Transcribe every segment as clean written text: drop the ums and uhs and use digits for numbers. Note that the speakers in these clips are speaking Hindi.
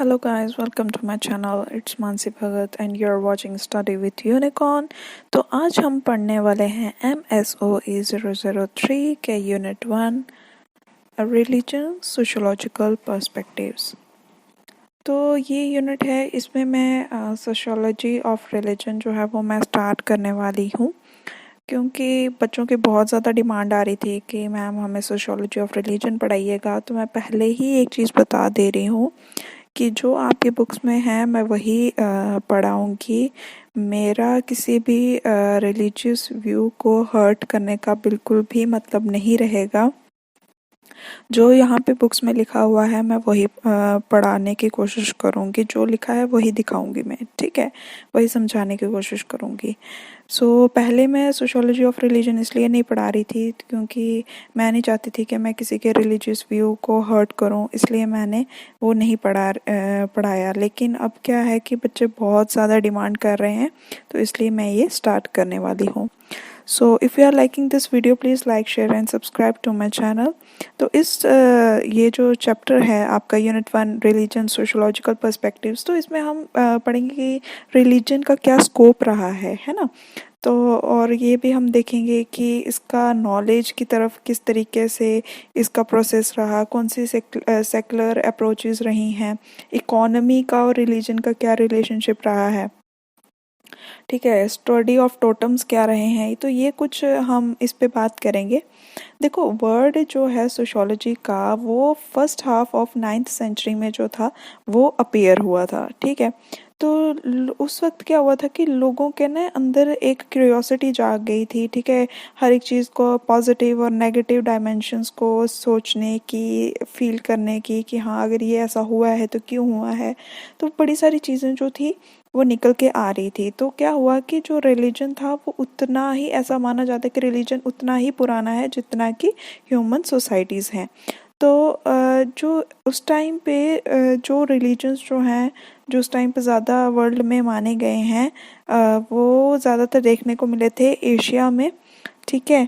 Hello guys, welcome to my channel. It's Mansi Bhagat and you're watching Study with Unicorn. तो आज हम पढ़ने वाले हैं MSOE 003 के यूनिट 1 रिलीजन सोशोलॉजिकल पर्सपेक्टिव्स। तो ये यूनिट है, इसमें मैं सोशोलॉजी ऑफ रिलीजन जो है वो मैं स्टार्ट करने वाली हूँ, क्योंकि बच्चों की बहुत ज़्यादा डिमांड आ रही थी कि मैम हमें सोशोलॉजी ऑफ रिलीजन पढ़ाइएगा। तो मैं पहले ही एक चीज़ बता दे रही हूँ कि जो आपके बुक्स में है मैं वही पढ़ाऊँगी। मेरा किसी भी रिलीजियस व्यू को हर्ट करने का बिल्कुल भी मतलब नहीं रहेगा। जो यहाँ पे बुक्स में लिखा हुआ है मैं वही पढ़ाने की कोशिश करूँगी, जो लिखा है वही दिखाऊँगी मैं, ठीक है, वही समझाने की कोशिश करूँगी। पहले मैं सोशोलॉजी ऑफ रिलीजन इसलिए नहीं पढ़ा रही थी क्योंकि मैं नहीं चाहती थी कि मैं किसी के रिलीजियस व्यू को हर्ट करूँ, इसलिए मैंने वो नहीं पढ़ाया। लेकिन अब क्या है कि बच्चे बहुत ज़्यादा डिमांड कर रहे हैं, तो इसलिए मैं ये स्टार्ट करने वाली हूँ। So if you are liking this video, please like, share and subscribe to my channel। तो ये जो चैप्टर है आपका यूनिट 1 रिलीजन सोशोलॉजिकल पर्सपेक्टिव्स, तो इसमें हम पढ़ेंगे कि रिलीजन का क्या स्कोप रहा है ना। तो और ये भी हम देखेंगे कि इसका नॉलेज की तरफ किस तरीके से इसका प्रोसेस रहा, कौन सी सेकुलर अप्रोचेस रही हैं, इकोनॉमी का और रिलीजन का क्या रिलेशनशिप रहा है, ठीक है, स्टडी ऑफ टोटम्स क्या रहे हैं। तो ये कुछ हम इस पे बात करेंगे। देखो, वर्ड जो है सोशोलॉजी का वो first half of 9th century में जो था वो अपीयर हुआ था, ठीक है। तो उस वक्त क्या हुआ था कि लोगों के ना अंदर एक क्यूरियोसिटी जाग गई थी, ठीक है, हर एक चीज़ को पॉजिटिव और नेगेटिव डायमेंशंस को सोचने की, फील करने की कि हाँ अगर ये ऐसा हुआ है तो क्यों हुआ है। तो बड़ी सारी चीज़ें जो थी वो निकल के आ रही थी। तो क्या हुआ कि जो रिलीजन था वो उतना ही, ऐसा माना जाता है कि रिलीजन उतना ही पुराना है जितना कि ह्यूमन सोसाइटीज़ हैं। तो जो उस टाइम पे जो रिलीजन्स जो हैं, जो उस टाइम पे ज़्यादा वर्ल्ड में माने गए हैं, वो ज़्यादातर देखने को मिले थे एशिया में, ठीक है।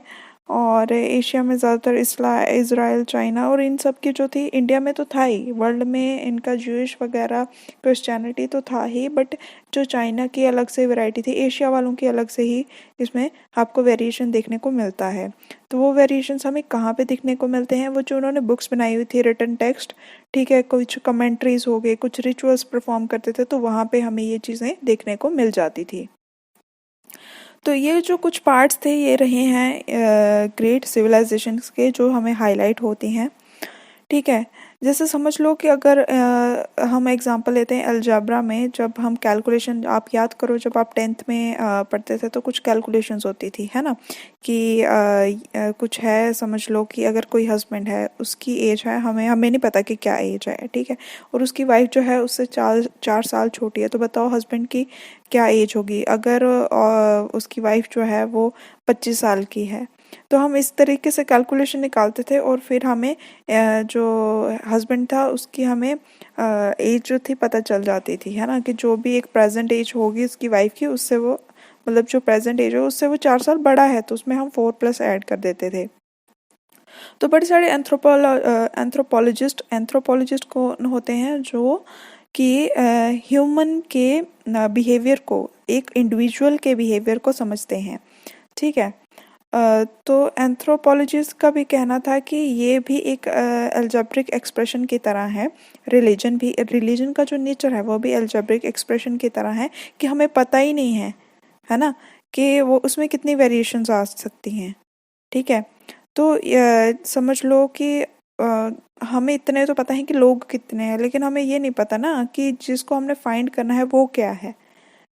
और एशिया में ज़्यादातर इज़राइल, चाइना और इन सब की जो थी, इंडिया में तो था ही, वर्ल्ड में इनका ज्यूइश वगैरह क्रिश्चियनिटी तो था ही, बट जो चाइना की अलग से वैरायटी थी, एशिया वालों की अलग से ही इसमें आपको वेरिएशन देखने को मिलता है। तो वो वेरिएशंस हमें कहाँ पे देखने को मिलते हैं? वो जो उन्होंने बुक्स बनाई हुई थी, रिटन टेक्स्ट, ठीक है, कुछ कमेंट्रीज हो गए, कुछ रिचुअल्स परफॉर्म करते थे, तो वहाँ पे हमें ये चीज़ें देखने को मिल जाती थी। तो ये जो कुछ पार्ट्स थे ये रहे हैं ग्रेट सिविलाइजेशंस के, जो हमें हाईलाइट होती हैं, ठीक है। जैसे समझ लो कि अगर हम एग्जांपल लेते हैं अलजेब्रा में, जब हम कैलकुलेशन, आप याद करो जब आप 10th में पढ़ते थे तो कुछ कैलकुलेशंस होती थी, है ना, कि कुछ है, समझ लो कि अगर कोई हस्बैंड है, उसकी एज है, हमें नहीं पता कि क्या एज है, ठीक है, और उसकी वाइफ जो है उससे 4 साल छोटी है, तो बताओ हस्बैंड की क्या एज होगी अगर उसकी वाइफ जो है वो 25 साल की है। तो हम इस तरीके से कैलकुलेशन निकालते थे और फिर हमें जो हस्बैंड था उसकी हमें एज जो थी पता चल जाती थी, है ना, कि जो भी एक प्रेजेंट एज होगी उसकी वाइफ की, उससे वो, मतलब जो प्रेजेंट एज हो उससे वो 4 साल बड़ा है, तो उसमें हम 4+ ऐड कर देते थे। तो बड़े सारे एंथ्रोपोलॉजिस्ट को होते हैं जो कि ह्यूमन के बिहेवियर को, एक इंडिविजुअल के बिहेवियर को समझते हैं, ठीक है। तो एंथ्रोपोलॉजिस्ट का भी कहना था कि ये भी एक अलजेब्रिक एक्सप्रेशन की तरह है। रिलीजन का जो नेचर है वो भी अलजेब्रिक एक्सप्रेशन की तरह है, कि हमें पता ही नहीं है ना, कि वो उसमें कितनी वेरिएशंस आ सकती हैं, ठीक है। तो समझ लो कि हमें इतने तो पता है कि लोग कितने हैं, लेकिन हमें ये नहीं पता ना कि जिसको हमने फाइंड करना है वो क्या है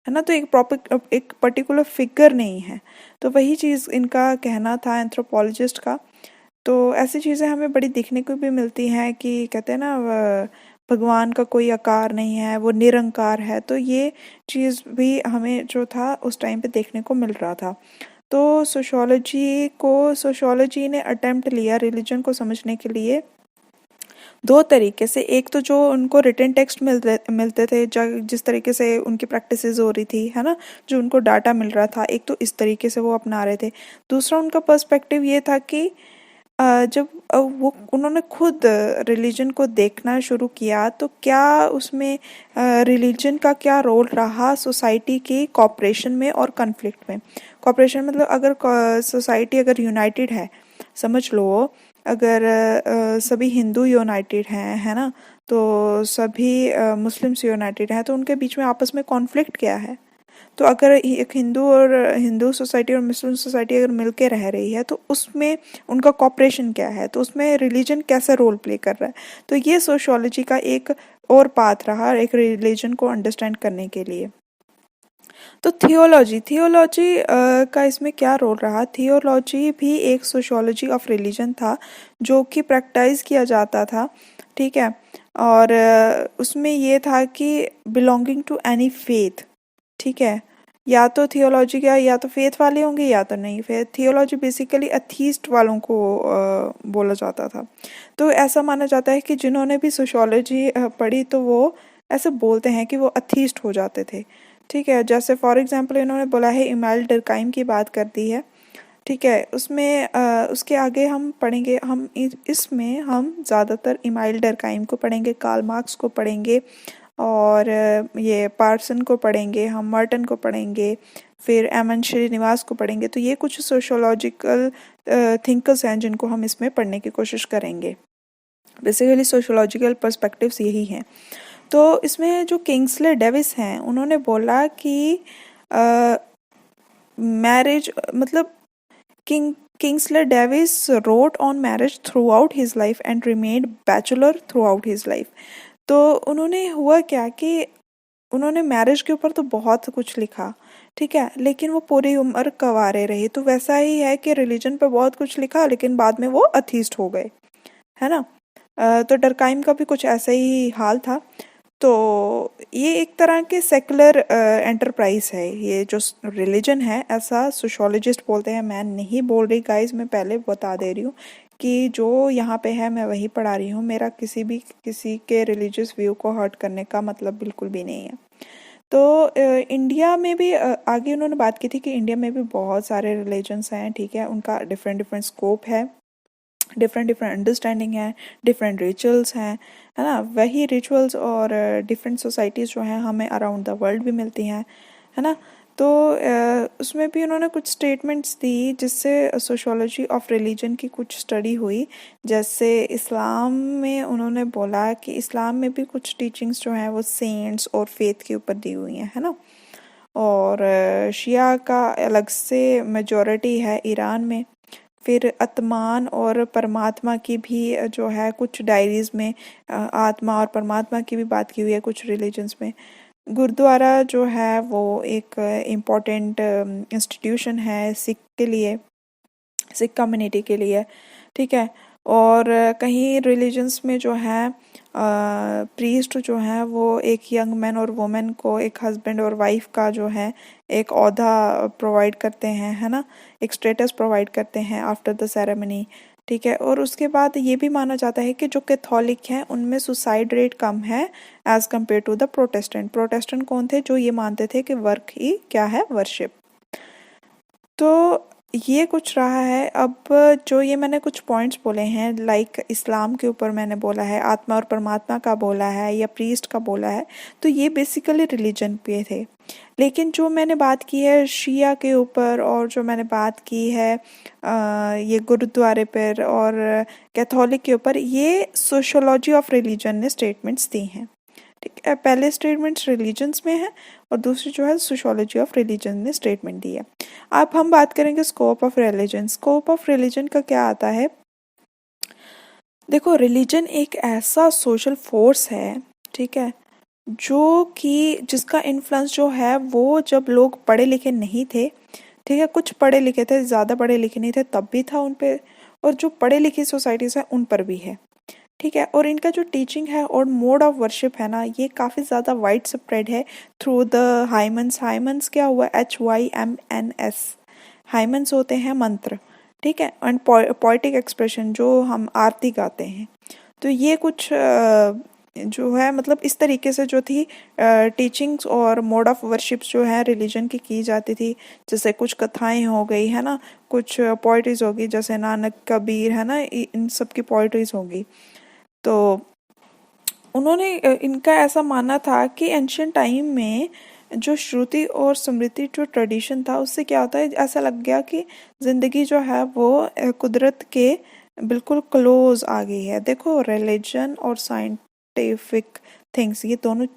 ना। तो एक पर्टिकुलर फिगर नहीं है। तो वही चीज़ इनका कहना था एंथ्रोपोलॉजिस्ट का। तो ऐसी चीज़ें हमें बड़ी देखने को भी मिलती हैं कि कहते हैं ना, भगवान का कोई आकार नहीं है, वो निरंकार है। तो ये चीज़ भी हमें जो था उस टाइम पे देखने को मिल रहा था। तो सोशियोलॉजी ने अटेम्प्ट लिया रिलीजन को समझने के लिए 2 तरीके से। एक तो जो उनको रिटन टेक्स्ट मिलते थे, जिस तरीके से उनकी प्रैक्टिसेस हो रही थी, है ना, जो उनको डाटा मिल रहा था, एक तो इस तरीके से वो अपना रहे थे। दूसरा उनका पर्सपेक्टिव ये था कि जब वो उन्होंने खुद रिलीजन को देखना शुरू किया तो क्या उसमें रिलीजन का क्या रोल रहा सोसाइटी की कॉपरेशन में और कन्फ्लिक्ट में। कॉपरेशन मतलब अगर सोसाइटी अगर यूनाइटेड है, समझ लो अगर सभी हिंदू यूनाइटेड हैं, है ना, तो सभी मुस्लिम्स यूनाइटेड हैं, तो उनके बीच में आपस में कॉन्फ्लिक्ट क्या है। तो अगर एक हिंदू सोसाइटी और मुस्लिम सोसाइटी अगर मिलके रह रही है तो उसमें उनका कॉपरेशन क्या है, तो उसमें रिलीजन कैसा रोल प्ले कर रहा है। तो ये सोशियोलॉजी का एक और पाथ रहा एक रिलीजन को अंडरस्टैंड करने के लिए। तो थियोलॉजी थियोलॉजी का इसमें क्या रोल रहा। थियोलॉजी भी एक सोशियोलॉजी ऑफ रिलीजन था जो कि प्रैक्टिस किया जाता था, ठीक है। और उसमें ये था कि बिलोंगिंग टू एनी फेथ, ठीक है। या तो थियोलॉजी का या तो फेथ वाले होंगे या तो नहीं फेथ। थियोलॉजी बेसिकली अथीस्ट वालों को बोला जाता था। तो ऐसा माना जाता है कि जिन्होंने भी सोशियोलॉजी पढ़ी तो वो ऐसे बोलते हैं कि वो अथीस्ट हो जाते थे, ठीक है। जैसे फॉर एग्जांपल इन्होंने बोला है इमाइल डर्काइम की बात कर दी है, ठीक है। उसमें उसके आगे हम पढ़ेंगे, हम इसमें हम ज़्यादातर इमाइल डर्काइम को पढ़ेंगे, कार्ल मार्क्स को पढ़ेंगे और ये पार्सन को पढ़ेंगे, हम मर्टन को पढ़ेंगे, फिर एमन श्रीनिवास को पढ़ेंगे। तो ये कुछ सोशोलॉजिकल थिंकर्स हैं जिनको हम इसमें पढ़ने की कोशिश करेंगे। बेसिकली सोशोलॉजिकल पर्सपेक्टिव्स यही हैं। तो इसमें जो किंग्सले डेविस हैं उन्होंने बोला कि मैरिज मतलब Kingsley Davis road on marriage through out his life and remained bachelor through out his life. तो उन्होंने हुआ क्या कि उन्होंने मैरिज के ऊपर तो बहुत कुछ लिखा, ठीक है, लेकिन वो पूरी उम्र कंवारे रहे। तो वैसा ही है कि रिलीजन पे बहुत कुछ लिखा लेकिन बाद में वो अथीस्ट हो गए, है ना। तो डरकाइम का भी कुछ ऐसा ही हाल था। तो ये एक तरह के सेकुलर एंटरप्राइज है ये जो रिलीजन है, ऐसा सोशोलॉजिस्ट बोलते हैं। मैं नहीं बोल रही गाइस, मैं पहले बता दे रही हूँ कि जो यहाँ पे है मैं वही पढ़ा रही हूँ। मेरा किसी के रिलीजियस व्यू को हर्ट करने का मतलब बिल्कुल भी नहीं है। तो इंडिया में भी आगे उन्होंने बात की थी कि इंडिया में भी बहुत सारे रिलीजन्स हैं, ठीक है। उनका डिफरेंट डिफरेंट स्कोप है, डिफरेंट डिफरेंट अंडरस्टैंडिंग है, डिफरेंट रिचुअल्स हैं, है ना। वही रिचुअल्स और डिफरेंट सोसाइटीज़ जो हैं हमें अराउंड द वर्ल्ड भी मिलती हैं, है ना। तो उसमें भी उन्होंने कुछ स्टेटमेंट्स दी जिससे सोशियोलॉजी ऑफ रिलीजन की कुछ स्टडी हुई। जैसे इस्लाम में उन्होंने बोला कि इस्लाम में भी कुछ टीचिंग्स जो हैं वो सेंट्स और फेथ के ऊपर दी हुई हैं, है ना। और शिया का अलग से मेजॉरिटी है ईरान में। फिर आत्मान और परमात्मा की भी जो है कुछ डायरीज में आत्मा और परमात्मा की भी बात की हुई है कुछ रिलीजन्स में। गुरुद्वारा जो है वो एक इम्पोर्टेंट इंस्टीट्यूशन है सिख के लिए, सिख कम्युनिटी के लिए, ठीक है। और कहीं रिलीजन्स में जो है प्रीस्ट जो है वो एक यंग मैन और वुमेन को एक हस्बैंड और वाइफ का जो है एक ओहदा प्रोवाइड करते हैं, है ना, एक स्टेटस प्रोवाइड करते हैं आफ्टर द सेरेमनी, ठीक है। और उसके बाद ये भी माना जाता है कि जो कैथोलिक हैं उनमें सुसाइड रेट कम है as compared to the protestant. Protestant कौन थे, जो ये मानते थे कि वर्क ही क्या है, वर्शिप। तो ये कुछ रहा है। अब जो ये मैंने कुछ पॉइंट्स बोले हैं, लाइक इस्लाम के ऊपर मैंने बोला है, आत्मा और परमात्मा का बोला है या प्रीस्ट का बोला है, तो ये बेसिकली रिलीजन पे थे। लेकिन जो मैंने बात की है शिया के ऊपर और जो मैंने बात की है ये गुरुद्वारे पर और कैथोलिक के ऊपर, ये सोशोलॉजी ऑफ रिलीजन ने स्टेटमेंट्स दी हैं, ठीक है। पहले स्टेटमेंट्स रिलीजन्स में है और दूसरी जो है सोशोलॉजी ऑफ रिलीजन ने स्टेटमेंट दी है। अब हम बात करेंगे scope of religion. Scope of religion का क्या आता है। देखो, रिलीजन एक ऐसा सोशल फोर्स है, ठीक है, जो कि जिसका इन्फ्लुएंस जो है वो जब लोग पढ़े लिखे नहीं थे, ठीक है, कुछ पढ़े लिखे थे, ज़्यादा पढ़े लिखे नहीं थे तब भी था उन पे, और जो पढ़े लिखी सोसाइटीज़ हैं उन पर भी है, ठीक है। और इनका जो टीचिंग है और मोड ऑफ वर्शिप है ना, ये काफ़ी ज़्यादा वाइड स्प्रेड है थ्रू द हाइमन्स। हाइमन्स क्या हुआ, HYMNS। हाइमन्स होते हैं मंत्र, ठीक है, एंड पोइटिक एक्सप्रेशन जो हम आरती गाते हैं। तो ये कुछ जो है मतलब इस तरीके से जो थी टीचिंग्स और मोड ऑफ वर्शिप्स जो है रिलीजन की जाती थी। जैसे कुछ कथाएं हो गई है ना, कुछ पोइट्रीज होगी, जैसे नानक कबीर है ना, इन सब की पोइट्रीज होगी। तो उन्होंने इनका ऐसा मानना था कि एंशियंट टाइम में जो श्रुति और स्मृति जो ट्रेडिशन था उससे क्या होता है, ऐसा लग गया कि ज़िंदगी जो है वो कुदरत के बिल्कुल क्लोज आ गई है। देखो, रिलीजन और साइंटिफिक थिंग्स, ये दोनों,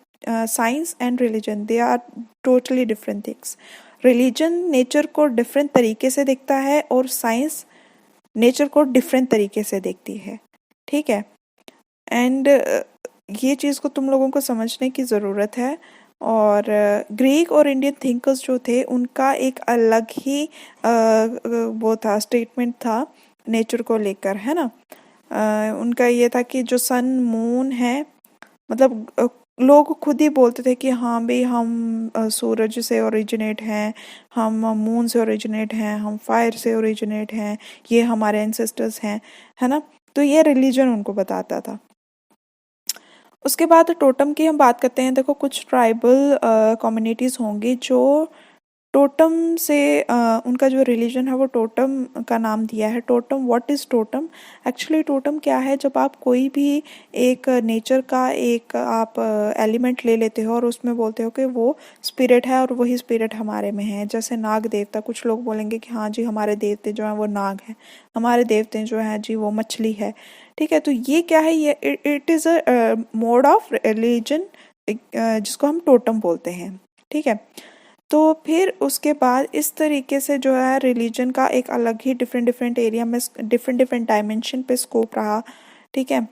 science and religion, they are totally different things. Religion nature को डिफरेंट तरीके से देखता है और साइंस नेचर को डिफरेंट तरीके से देखती है। ठीक है, एंड ये चीज़ को तुम लोगों को समझने की ज़रूरत है। और ग्रीक और इंडियन थिंकर्स जो थे उनका एक अलग ही वो था, स्टेटमेंट था नेचर को लेकर, है ना। उनका ये था कि जो सन मून है, मतलब लोग खुद ही बोलते थे कि हाँ भाई हम सूरज से ओरिजिनेट हैं, हम मून से ओरिजिनेट हैं, हम फायर से ओरिजिनेट हैं, ये हमारे एंसेस्टर्स हैं, है ना। तो ये रिलीजन उनको बताता था। उसके बाद टोटम की हम बात करते हैं। देखो, कुछ ट्राइबल कम्युनिटीज़ होंगी जो टोटम से उनका जो रिलीजन है वो टोटम का नाम दिया है। Totem, what is totem? Actually totem क्या है, जब आप कोई भी एक नेचर का एक आप एलिमेंट ले लेते हो और उसमें बोलते हो कि वो स्पिरिट है और वही स्पिरिट हमारे में है। जैसे नाग देवता, कुछ लोग बोलेंगे कि हाँ जी हमारे देवते जो हैं वो नाग हैं, हमारे देवते जो हैं जी वो मछली है। ठीक है, तो ये क्या है, ये it is a mode of religion जिसको हम टोटम बोलते हैं। ठीक है, तो फिर उसके बाद इस तरीके से जो है रिलीजन का एक अलग ही डिफरेंट डिफरेंट एरिया में डिफरेंट डिफरेंट डायमेंशन पे स्कोप रहा। ठीक है,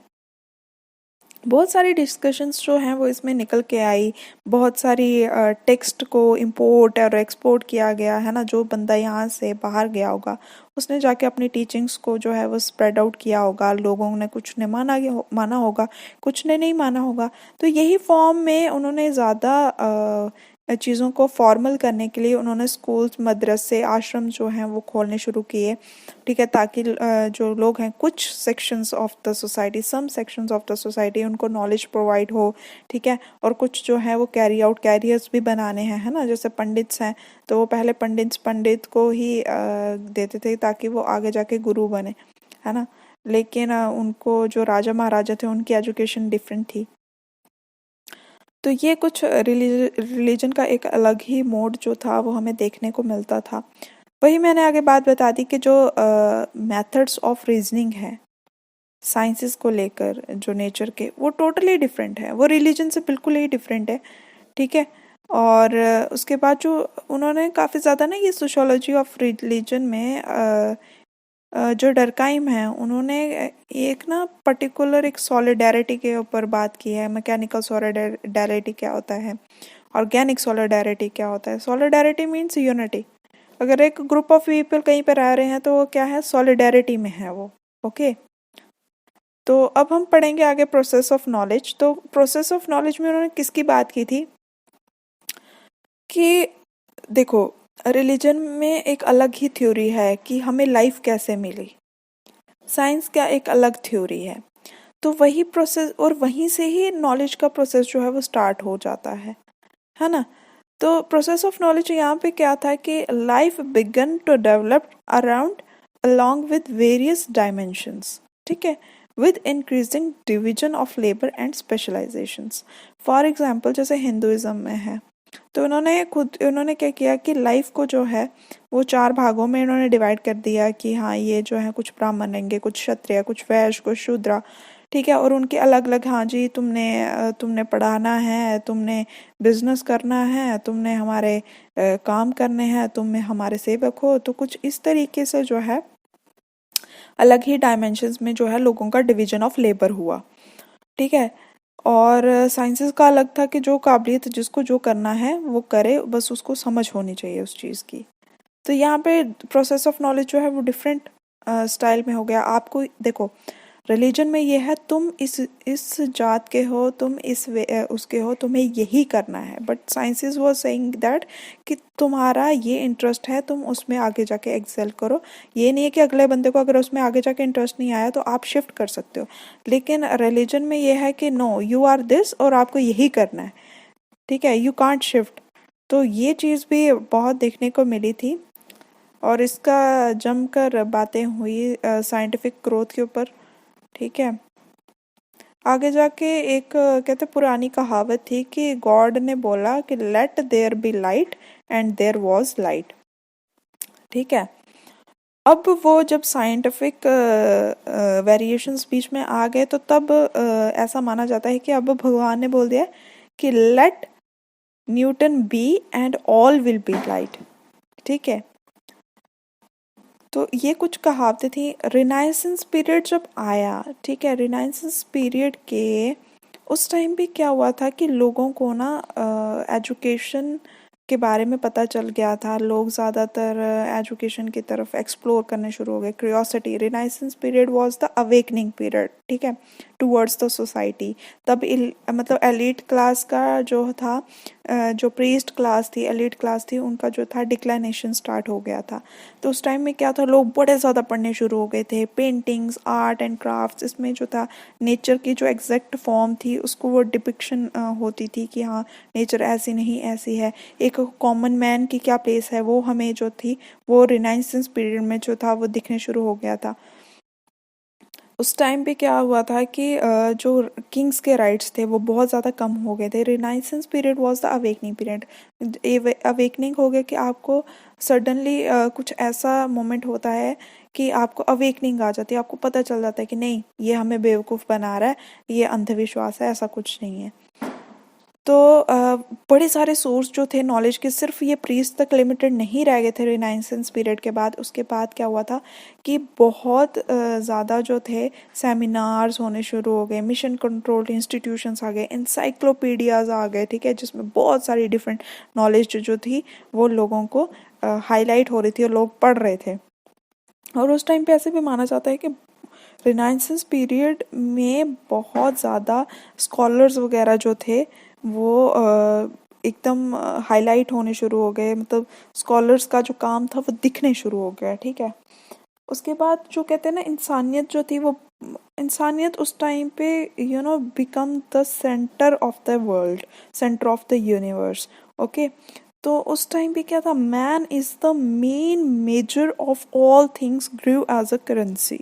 बहुत सारी डिस्कशंस जो हैं वो इसमें निकल के आई। बहुत सारी टेक्स्ट को इंपोर्ट और एक्सपोर्ट किया गया है ना। जो बंदा यहाँ से बाहर गया होगा उसने जाके अपनी टीचिंग्स को जो है वो स्प्रेड आउट किया होगा। लोगों ने कुछ ने माना होगा, कुछ ने नहीं माना होगा। तो यही फॉर्म में उन्होंने ज़्यादा चीज़ों को फॉर्मल करने के लिए उन्होंने स्कूल्स, मदरसे, आश्रम जो हैं वो खोलने शुरू किए। ठीक है, ताकि जो लोग हैं, कुछ sections of the society, some sections of the society, उनको नॉलेज प्रोवाइड हो। ठीक है, और कुछ जो है वो कैरी आउट कैरियर्स भी बनाने हैं, है ना। जैसे पंडित्स हैं तो वो पहले पंडित को ही देते थे ताकि वो आगे जाके गुरु बने, है ना। लेकिन उनको जो राजा महाराजा थे उनकी एजुकेशन डिफरेंट थी। तो ये कुछ रिलीजन का एक अलग ही मोड जो था वो हमें देखने को मिलता था। वही मैंने आगे बात बता दी कि जो मेथड्स ऑफ रीजनिंग है साइंसेस को लेकर, जो नेचर के, वो टोटली डिफरेंट है, वो रिलीजन से बिल्कुल ही डिफरेंट है। ठीक है, और उसके बाद जो उन्होंने काफ़ी ज़्यादा ना ये सोशोलॉजी ऑफ रिलीजन में जो डरकाइम है उन्होंने एक ना पर्टिकुलर एक सॉलिडेरिटी के ऊपर बात की है। मैकेनिकल सॉलिडेरिटी क्या होता है, ऑर्गेनिक सॉलिडेरिटी क्या होता है। Solidarity means unity. अगर एक ग्रुप ऑफ पीपल कहीं पर रह रहे हैं तो वो क्या है, सॉलिडेरिटी में है वो। ओके, तो अब हम पढ़ेंगे आगे प्रोसेस ऑफ नॉलेज। तो प्रोसेस ऑफ नॉलेज में उन्होंने किसकी बात की थी कि देखो, रिलीजन में एक अलग ही थ्योरी है कि हमें लाइफ कैसे मिली। साइंस का एक अलग थ्योरी है। तो वही प्रोसेस और वहीं से ही नॉलेज का प्रोसेस जो है वो स्टार्ट हो जाता है ना। तो प्रोसेस ऑफ नॉलेज यहाँ पे क्या था कि life began to develop around along with various dimensions। ठीक है, with increasing division of labor and specializations। For example जैसे हिंदुज़म में है तो उन्होंने क्या किया कि लाइफ को जो है वो 4 भागों में इन्होंने डिवाइड कर दिया कि हाँ ये जो है कुछ ब्राह्मण रहेंगे, कुछ क्षत्रिय, कुछ वैश्य, कुछ शूद्रा। ठीक है, और उनके अलग अलग, हाँ जी तुमने पढ़ाना है, तुमने बिजनेस करना है, तुमने हमारे काम करने हैं, तुम हमारे सेवक हो। तो कुछ इस तरीके से जो है अलग ही डायमेंशंस में जो है लोगों का डिवीजन ऑफ लेबर हुआ। ठीक है, और साइंसेस का अलग था कि जो काबिलियत जिसको जो करना है वो करे, बस उसको समझ होनी चाहिए उस चीज़ की। तो यहाँ पे प्रोसेस ऑफ नॉलेज जो है वो डिफरेंट स्टाइल में हो गया। आपको देखो, रिलीजन में ये है तुम इस जात के हो, तुम उसके हो, तुम्हें यही करना है। But sciences was saying that कि तुम्हारा ये इंटरेस्ट है, तुम उसमें आगे जाके एक्सेल करो। ये नहीं है कि अगले बंदे को अगर उसमें आगे जाके इंटरेस्ट नहीं आया तो आप शिफ्ट कर सकते हो, लेकिन रिलीजन में ये है कि नो, यू आर दिस और आपको यही करना है, ठीक है, यू कांट शिफ्ट। तो ये चीज़ भी बहुत देखने को मिली थी और इसका जमकर बातें हुई साइंटिफिक ग्रोथ के ऊपर, ठीक है। आगे जाके एक कहते पुरानी कहावत थी कि गॉड ने बोला कि let there be light and there was light, ठीक है। अब वो जब साइंटिफिक वेरिएशंस बीच में आ गए तो तब ऐसा माना जाता है कि अब भगवान ने बोल दिया कि let Newton be and all will be light, ठीक है। तो ये कुछ कहावतें थी। रिनाइसेंस पीरियड जब आया, ठीक है, रिनाइसेंस पीरियड के उस टाइम भी क्या हुआ था कि लोगों को ना एजुकेशन के बारे में पता चल गया था। लोग ज़्यादातर एजुकेशन की तरफ एक्सप्लोर करने शुरू हो गए, curiosity. Renaissance period was the awakening period, ठीक है, टूवर्ड्स द सोसाइटी। तब मतलब एलिट क्लास का जो था, जो प्रीस्ट क्लास थी, एलिट क्लास थी, उनका जो था डिक्लाइनेशन स्टार्ट हो गया था। तो उस टाइम में क्या था, लोग बड़े ज़्यादा पढ़ने शुरू हो गए थे। पेंटिंग्स, आर्ट एंड क्राफ्ट्स, इसमें जो था नेचर की जो एग्जैक्ट फॉर्म थी उसको वो डिपिक्शन होती थी कि हाँ नेचर ऐसी नहीं ऐसी है। एक कॉमन मैन की क्या प्लेस है वो हमें जो थी वो रिनाइसेंस पीरियड में जो था वो दिखने शुरू हो गया था। उस टाइम पे क्या हुआ था कि जो किंग्स के राइट्स थे वो बहुत ज़्यादा कम हो गए थे। Renaissance period was the awakening period. Awakening हो गया कि आपको सडनली कुछ ऐसा मोमेंट होता है कि आपको अवेकनिंग आ जाती है, आपको पता चल जाता है कि नहीं ये हमें बेवकूफ़ बना रहा है, ये अंधविश्वास है, ऐसा कुछ नहीं है। तो बड़े सारे सोर्स जो थे नॉलेज के सिर्फ ये प्रीस्ट तक लिमिटेड नहीं रह गए थे रिनाइसेंस पीरियड के बाद। उसके बाद क्या हुआ था कि बहुत ज़्यादा जो थे सेमिनार्स होने शुरू हो गए, मिशन कंट्रोल्ड इंस्टीट्यूशंस आ गए, इंसाइक्लोपीडियाज आ गए, ठीक है, जिसमें बहुत सारी डिफरेंट नॉलेज जो थी वो लोगों को हाईलाइट हो रही थी और लोग पढ़ रहे थे। और उस टाइम पे ऐसे भी माना जाता है कि रिनाइसेंस पीरियड में बहुत ज़्यादा स्कॉलर्स वगैरह जो थे वो एकदम हाईलाइट होने शुरू हो गए, मतलब स्कॉलर्स का जो काम था वो दिखने शुरू हो गया, ठीक है। उसके बाद जो कहते हैं ना इंसानियत जो थी वो, इंसानियत उस टाइम पे become the centre of the world, centre of the universe, okay. तो उस टाइम पे क्या था, man is the main measure of all things grew as a currency,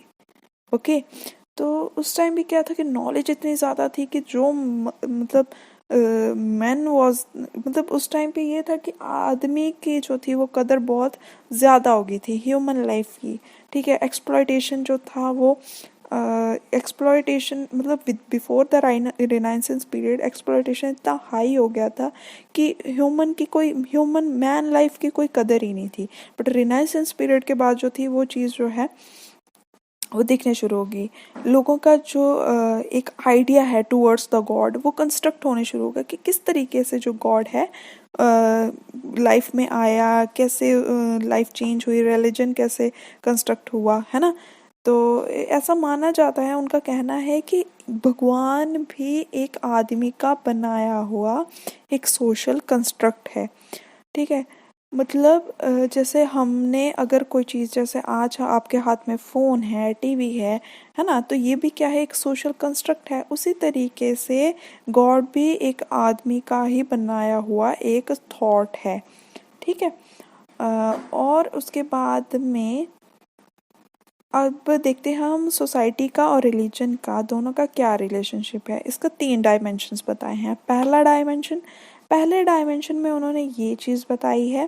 okay. तो उस टाइम भी क्या था कि नॉलेज इतनी ज़्यादा थी कि जो मतलब मैन वाज, मतलब उस टाइम पे ये था कि आदमी की जो थी वो कदर बहुत ज़्यादा हो गई थी ह्यूमन लाइफ की, ठीक है। एक्सप्लॉयटेशन जो था वो एक्सप्लॉयटेशन मतलब before the renaissance period exploitation इतना हाई हो गया था कि ह्यूमन मैन लाइफ की कोई कदर ही नहीं थी। बट रिनाइसेंस पीरियड के बाद जो थी वो चीज़ जो है वो दिखने शुरू होगी। लोगों का जो एक आइडिया है टूवर्ड्स द गॉड वो कंस्ट्रक्ट होने शुरू होगा कि किस तरीके से जो गॉड है लाइफ में आया, कैसे लाइफ चेंज हुई, रिलीजन कैसे कंस्ट्रक्ट हुआ, है ना। तो ऐसा माना जाता है, उनका कहना है कि भगवान भी एक आदमी का बनाया हुआ एक सोशल कंस्ट्रक्ट है, ठीक है। मतलब जैसे हमने अगर कोई चीज़, जैसे आज आपके हाथ में फ़ोन है, टीवी है ना, तो ये भी क्या है, एक सोशल कंस्ट्रक्ट है। उसी तरीके से गॉड भी एक आदमी का ही बनाया हुआ एक थॉट है, ठीक है। और उसके बाद में अब देखते हैं हम सोसाइटी का और रिलीजन का दोनों का क्या रिलेशनशिप है। इसका 3 डायमेंशंस बताए हैं। पहले डायमेंशन में उन्होंने ये चीज़ बताई है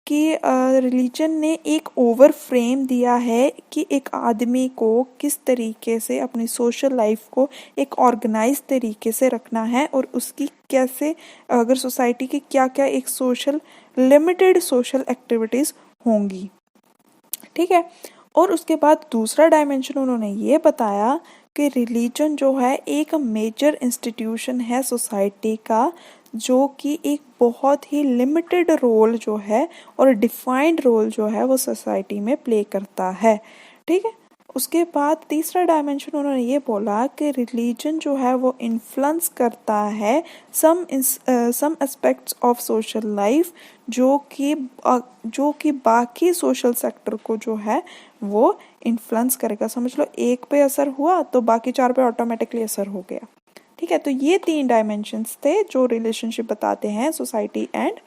कि रिलीजन ने एक ओवर फ्रेम दिया है कि एक आदमी को किस तरीके से अपनी सोशल लाइफ को एक ऑर्गेनाइज तरीके से रखना है और उसकी कैसे, अगर सोसाइटी की क्या क्या एक लिमिटेड सोशल एक्टिविटीज़ होंगी, ठीक है। और उसके बाद दूसरा डायमेंशन उन्होंने ये बताया कि रिलीजन जो है एक मेजर इंस्टीट्यूशन है सोसाइटी का, जो कि एक बहुत ही लिमिटेड रोल जो है और डिफाइंड रोल जो है वो सोसाइटी में प्ले करता है, ठीक है। उसके बाद तीसरा डायमेंशन उन्होंने ये बोला कि रिलीजन जो है वो इन्फ्लुएंस करता है some aspects of social life, जो कि बाकी सोशल सेक्टर को जो है वो इन्फ्लुएंस करेगा। समझ लो एक पे असर हुआ तो बाकी 4 पे ऑटोमेटिकली असर हो गया। ठीक है, तो ये 3 डायमेंशंस थे जो रिलेशनशिप बताते हैं सोसाइटी एंड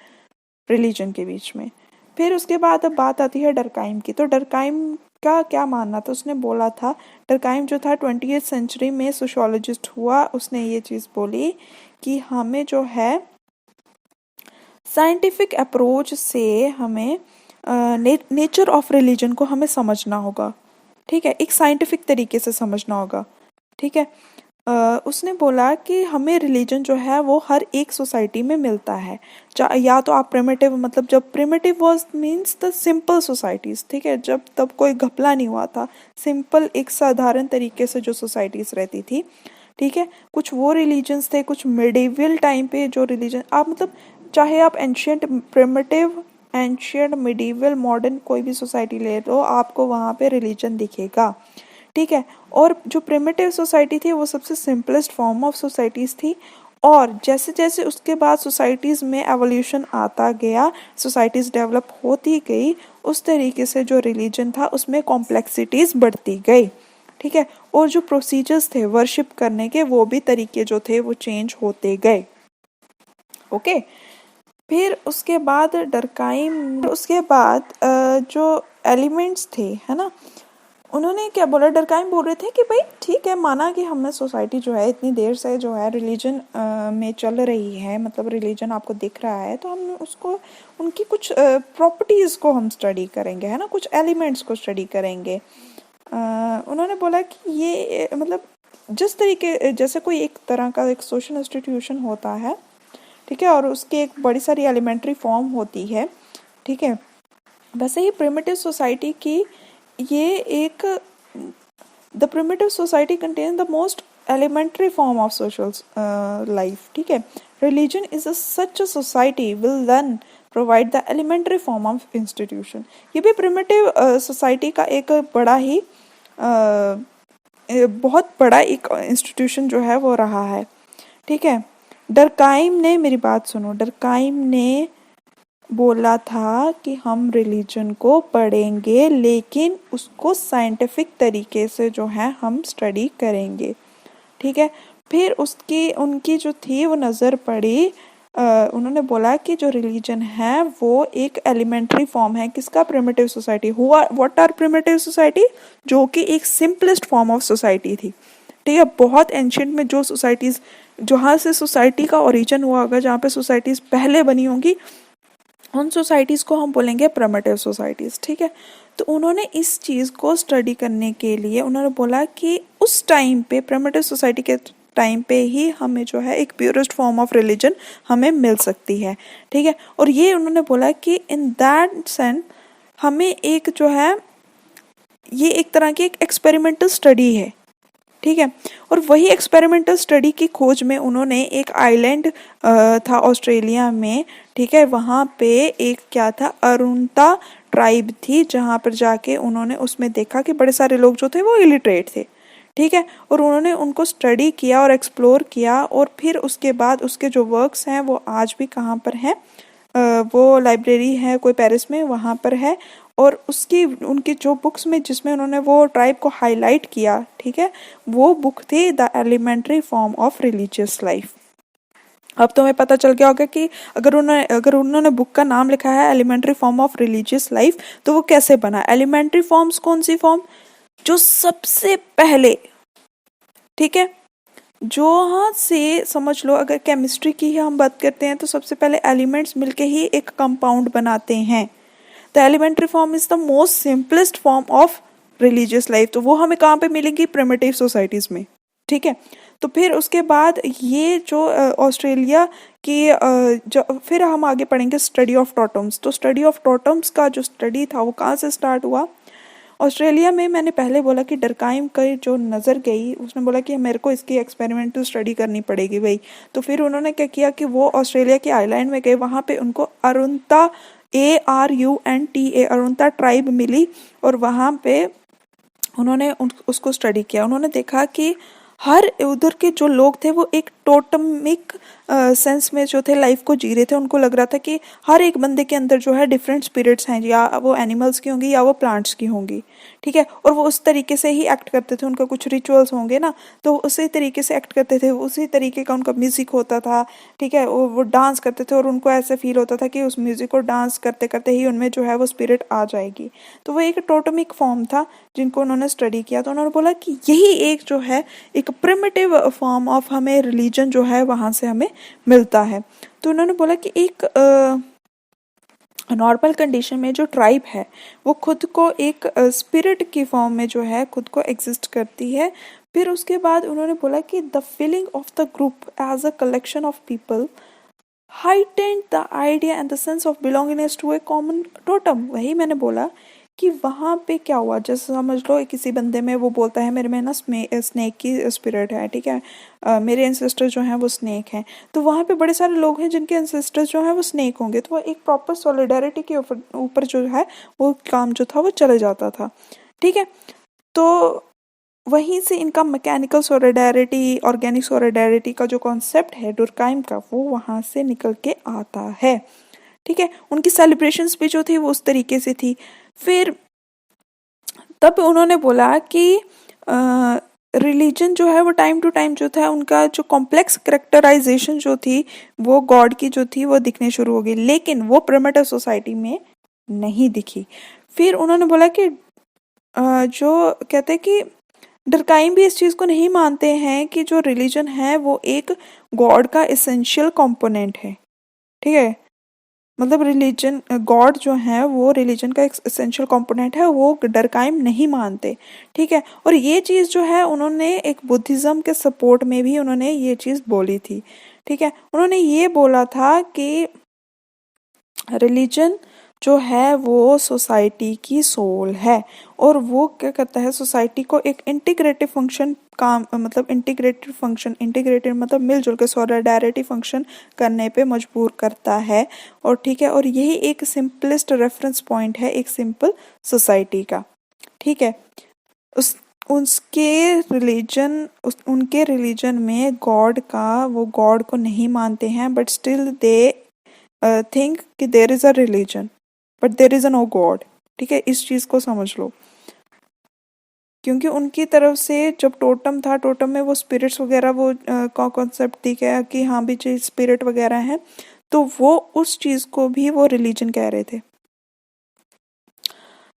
रिलीजन के बीच में। फिर उसके बाद अब बात आती है डरकाइम की। तो डरकाइम का क्या मानना था? उसने बोला था, डरकाइम जो था 20th सेंचुरी में सोशियोलॉजिस्ट हुआ, उसने ये चीज़ बोली कि हमें जो है साइंटिफिक अप्रोच से हमें नेचर ऑफ रिलीजन को हमें समझना होगा। ठीक है, एक साइंटिफिक तरीके से समझना होगा। ठीक है, उसने बोला कि हमें रिलीजन जो है वो हर एक सोसाइटी में मिलता है। या तो आप प्रिमिटिव, मतलब जब primitive was means the simple societies, ठीक है, जब तब कोई घपला नहीं हुआ था, सिंपल एक साधारण तरीके से जो सोसाइटीज़ रहती थी। ठीक है, कुछ वो रिलीजन्स थे, कुछ मिडिवल टाइम पे जो रिलीजन, आप मतलब चाहे आप ancient, primitive, ancient, medieval, modern कोई भी सोसाइटी ले लो, आपको वहाँ पे रिलीजन दिखेगा। ठीक है, और जो प्रिमिटिव सोसाइटी थी वो सबसे सिंपलेस्ट फॉर्म ऑफ सोसाइटीज़ थी। और जैसे जैसे उसके बाद सोसाइटीज़ में एवोल्यूशन आता गया, सोसाइटीज़ डेवलप होती गई, उस तरीके से जो रिलीजन था उसमें कॉम्प्लेक्सिटीज़ बढ़ती गई। ठीक है, और जो प्रोसीजर्स थे वर्शिप करने के, वो भी तरीके जो थे वो चेंज होते गए। ओके, फिर उसके बाद डरकाइम, उसके बाद जो एलिमेंट्स थे, है ना, उन्होंने क्या बोला, डरकाइम बोल रहे थे कि भाई ठीक है, माना कि हमें सोसाइटी जो है इतनी देर से जो है रिलीजन में चल रही है, मतलब रिलीजन आपको दिख रहा है, तो हम उसको, उनकी कुछ प्रॉपर्टीज़ को हम स्टडी करेंगे, है ना, कुछ एलिमेंट्स को स्टडी करेंगे। उन्होंने बोला कि ये मतलब जिस तरीके, जैसे कोई एक तरह का एक सोशल इंस्टीट्यूशन होता है, ठीक है, और उसकी एक बड़ी सारी एलिमेंट्री फॉर्म होती है, ठीक है, वैसे ही प्रिमिटिव सोसाइटी की ये एक, the primitive society contain the most elementary form of social life. ठीक है, religion is such a society will then provide the elementary form of institution. ये भी प्रिमिटिव सोसाइटी का एक बड़ा ही बहुत बड़ा एक इंस्टीट्यूशन जो है वो रहा है। ठीक है, डरकाइम ने, मेरी बात सुनो, डरकाइम ने बोला था कि हम रिलीजन को पढ़ेंगे लेकिन उसको साइंटिफिक तरीके से जो है हम स्टडी करेंगे। ठीक है, फिर उसकी, उनकी जो थी वो नज़र पड़ी, उन्होंने बोला कि जो रिलीजन है वो एक एलिमेंट्री फॉर्म है किसका? Primitive society. हुआ व्हाट आर प्रिमिटिव सोसाइटी? जो कि एक सिंपलेस्ट फॉर्म ऑफ सोसाइटी थी। ठीक है, बहुत एंशियंट में जो सोसाइटीज़, जहाँ से सोसाइटी का ओरिजिन हुआ होगा, जहाँ पे सोसाइटीज़ पहले बनी होंगी, उन सोसाइटीज़ को हम बोलेंगे प्रिमिटिव सोसाइटीज़। ठीक है, तो उन्होंने इस चीज़ को स्टडी करने के लिए उन्होंने बोला कि उस टाइम पे, प्रिमिटिव सोसाइटी के टाइम पे ही हमें जो है एक प्योरेस्ट फॉर्म ऑफ रिलीजन हमें मिल सकती है। ठीक है, और ये उन्होंने बोला कि इन दैट सेंस हमें एक जो है, ये एक तरह की एक एक्सपेरिमेंटल स्टडी है। ठीक है, और वही एक्सपेरिमेंटल स्टडी की खोज में उन्होंने एक आइलैंड था ऑस्ट्रेलिया में, ठीक है, वहाँ पे एक क्या था, अरुणता ट्राइब थी, जहाँ पर जाके उन्होंने उसमें देखा कि बड़े सारे लोग जो थे वो इलिटरेट थे। ठीक है, और उन्होंने उनको स्टडी किया और एक्सप्लोर किया, और फिर उसके बाद उसके जो वर्क्स हैं वो आज भी कहाँ पर हैं, वो लाइब्रेरी है कोई पेरिस में, वहाँ पर है। और उसकी, उनकी जो बुक्स में जिसमें उन्होंने वो ट्राइब को हाईलाइट किया, ठीक है, वो बुक थी the elementary form of religious life. अब तुम्हें पता चल गया होगा कि अगर उन्होंने बुक का नाम लिखा है elementary form of religious life, तो वो कैसे बना। एलिमेंट्री फॉर्म्स कौन सी फॉर्म? जो सबसे पहले, ठीक है, जो हाँ से समझ लो, अगर केमिस्ट्री की ही हम बात करते हैं तो सबसे पहले एलिमेंट्स मिलके ही एक कंपाउंड बनाते हैं। The elementary form is the most simplest form of religious life. तो वो हमें कहाँ पे मिलेंगी? प्रिमिटिव सोसाइटीज में। ठीक है, तो फिर उसके बाद ये जो ऑस्ट्रेलिया की जो, फिर हम आगे पढ़ेंगे स्टडी ऑफ टोटम्स। तो स्टडी ऑफ टोटम्स का जो स्टडी था वो कहाँ से स्टार्ट हुआ? ऑस्ट्रेलिया में। मैंने पहले बोला कि डरकाइम का जो नज़र गई, उसने बोला कि मेरे को इसकी एक्सपेरिमेंटल स्टडी करनी पड़ेगी भाई। तो फिर उन्होंने क्या किया कि वो ऑस्ट्रेलिया के आइलैंड में गए, वहाँ पे उनको अरुणता, ARUNTA, अरुणता ट्राइब मिली, और वहाँ पे उन्होंने उसको स्टडी किया। उन्होंने देखा कि हर उधर के जो लोग थे वो एक टोटमिक सेंस में जो थे लाइफ को जी रहे थे। उनको लग रहा था कि हर एक बंदे के अंदर जो है डिफरेंट स्पिरिट्स हैं, या वो एनिमल्स की होंगी या वो प्लांट्स की होंगी, ठीक है। और वो उस तरीके से ही एक्ट करते थे। उनका कुछ रिचुअल्स होंगे ना, तो उसी तरीके से एक्ट करते थे, उसी तरीके का उनका म्यूजिक होता था, ठीक है। वो डांस करते थे और उनको ऐसे फील होता था कि उस म्यूजिक और डांस करते करते ही उनमें जो है वो स्पिरिट आ जाएगी। तो वो एक टोटमिक फॉर्म था जिनको उन्होंने स्टडी किया। तो उन्होंने बोला कि यही एक जो है एक प्रिमिटिव फॉर्म ऑफ हमें रिलीजन जो है वहाँ से हमें मिलता है। तो उन्होंने बोला कि एक नॉर्मल कंडीशन में जो ट्राइब है वो खुद को एक स्पिरिट की फॉर्म में जो है खुद को एग्जिस्ट करती है। फिर उसके बाद उन्होंने बोला कि the feeling of the group as a collection of people heightened the idea and the sense of belongingness to a common totem। वही मैंने बोला कि वहाँ पे क्या हुआ, जैसे समझ लो किसी बंदे में वो बोलता है मेरे में ना स्नेक की स्पिरिट है, ठीक है। मेरे एंसेस्टर जो हैं वो स्नेक हैं। तो वहाँ पे बड़े सारे लोग हैं जिनके एंसेस्टर जो हैं वो स्नेक होंगे। तो वो एक प्रॉपर सॉलिडारिटी के ऊपर जो है वो काम जो था वो चले जाता था, ठीक है। तो वहीं से इनका मैकेनिकल सॉलिडारिटी, ऑर्गेनिक सॉलिडारिटी का जो कॉन्सेप्ट है डुर्काइम का, वो वहाँ से निकल के आता है, ठीक है। उनकी सेलिब्रेशंस भी जो थी वो उस तरीके से थी। फिर तब उन्होंने बोला कि रिलीजन जो है वो टाइम टू टाइम जो था उनका जो कॉम्प्लेक्स करेक्टराइजेशन जो थी वो गॉड की जो थी वो दिखने शुरू हो गई, लेकिन वो प्रिमिटिव सोसाइटी में नहीं दिखी। फिर उन्होंने बोला कि जो कहते हैं कि डरकाइम भी इस चीज़ को नहीं मानते हैं कि जो रिलीजन है वो एक गॉड का एसेंशियल कंपोनेंट है, ठीक है। मतलब रिलीजन, गॉड जो है वो रिलीजन का एक एसेंशियल कंपोनेंट है, वो डरकाइम नहीं मानते, ठीक है। और ये चीज़ जो है उन्होंने एक बुद्धिज़्म के सपोर्ट में भी उन्होंने ये चीज़ बोली थी, ठीक है। उन्होंने ये बोला था कि रिलीजन जो है वो सोसाइटी की सोल है, और वो क्या करता है सोसाइटी को एक इंटीग्रेटिव फंक्शन काम मतलब इंटीग्रेटेड मतलब मिलजुल के सॉलिडारिटी फंक्शन करने पे मजबूर करता है, और ठीक है। और यही एक सिंपलेस्ट रेफरेंस पॉइंट है एक सिंपल सोसाइटी का, ठीक है। उस उनके रिलीजन में गॉड का, वो गॉड को नहीं मानते हैं, बट स्टिल दे थिंक कि there is a religion but there is a no God, ठीक है। इस चीज को समझ लो, क्योंकि उनकी तरफ से जब टोटम था, टोटम में वो स्पिरिट्स वगैरह वो का कॉन्सेप्ट दिखा कि हाँ भी चीज स्पिरिट वगैरह है, तो वो उस चीज को भी वो रिलीजन कह रहे थे।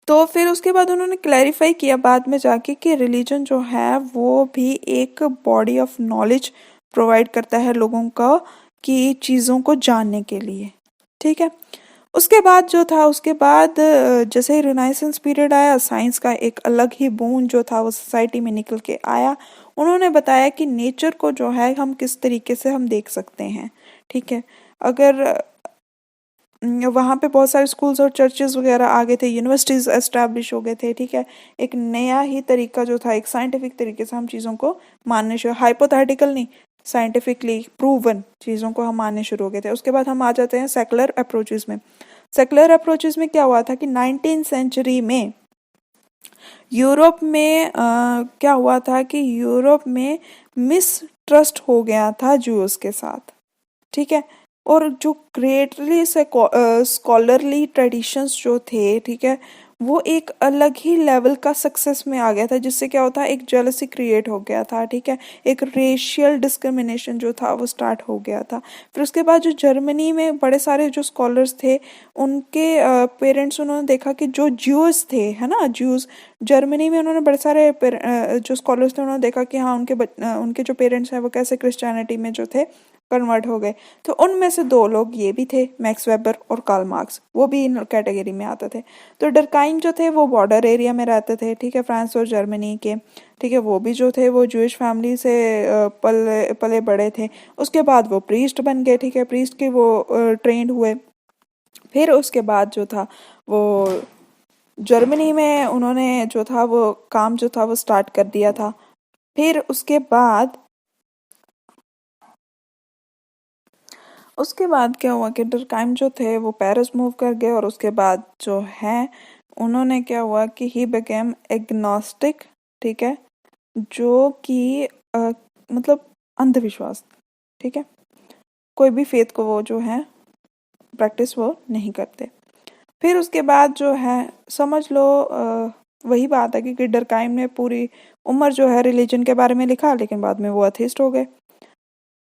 तो फिर उसके बाद उन्होंने क्लैरिफाई किया बाद में जाके कि रिलीजन जो है वो भी एक बॉडी ऑफ नॉलेज प्रोवाइड करता है लोगों का कि चीज़ों को जानने के लिए, ठीक है। उसके बाद जो था, उसके बाद जैसे ही रिनाइसेंस पीरियड आया, साइंस का एक अलग ही बून जो था वो सोसाइटी में निकल के आया। उन्होंने बताया कि नेचर को जो है हम किस तरीके से हम देख सकते हैं, ठीक है। अगर वहाँ पे बहुत सारे स्कूल्स और चर्चेस वगैरह आ गए थे, यूनिवर्सिटीज़ एस्टैब्लिश हो गए थे, ठीक है। एक नया ही तरीका जो था, एक साइंटिफिक तरीके से हम चीज़ों को मानने शुरू, हाइपोथेटिकल नहीं, साइंटिफिकली प्रूवन चीज़ों को हम मानने शुरू हो गए थे। उसके बाद हम आ जाते हैं सेकुलर अप्रोचेस में। सेकुलर अप्रोचेस में क्या हुआ था कि 19th सेंचुरी में यूरोप में क्या हुआ था कि यूरोप में मिसट्रस्ट हो गया था ज्यूस के साथ, ठीक है। और जो ग्रेटली से स्कॉलरली ट्रेडिशंस जो थे, ठीक है, वो एक अलग ही लेवल का सक्सेस में आ गया था, जिससे क्या होता है एक जेलसी क्रिएट हो गया था, ठीक है। एक रेशियल डिस्क्रिमिनेशन जो था वो स्टार्ट हो गया था। फिर उसके बाद जो जर्मनी में बड़े सारे जो स्कॉलर्स थे, उनके पेरेंट्स, उन्होंने देखा कि जो ज्यूज थे, है ना, ज्यूज जर्मनी में, उन्होंने बड़े सारे जो स्कॉलर्स थे, उन्होंने देखा कि हाँ उनके जो पेरेंट्स हैं वो कैसे क्रिश्चियनिटी में जो थे कन्वर्ट हो गए। तो उनमें से दो लोग ये भी थे, मैक्स वेबर और कार्ल मार्क्स, वो भी इन कैटेगरी में आते थे। तो डरकाइम जो थे वो बॉर्डर एरिया में रहते थे, ठीक है, फ्रांस और जर्मनी के, ठीक है। वो भी जो थे वो जूइश फैमिली से पले पले बड़े थे। उसके बाद वो प्रीस्ट बन गए, ठीक है, प्रीस्ट के वो ट्रेंड हुए। फिर उसके बाद जो था वो जर्मनी में उन्होंने जो था वो काम जो था वो स्टार्ट कर दिया था। फिर उसके बाद क्या हुआ कि डरकाइम जो थे वो पेरिस मूव कर गए, और उसके बाद जो है उन्होंने क्या हुआ कि ही बिकेम एग्नोस्टिक, ठीक है, जो कि मतलब अंधविश्वास, ठीक है, कोई भी फेथ को वो जो है प्रैक्टिस वो नहीं करते। फिर उसके बाद जो है समझ लो वही बात है कि डरकाइम ने पूरी उम्र जो है रिलीजन के बारे में लिखा, लेकिन बाद में वो अथीस्ट हो गए।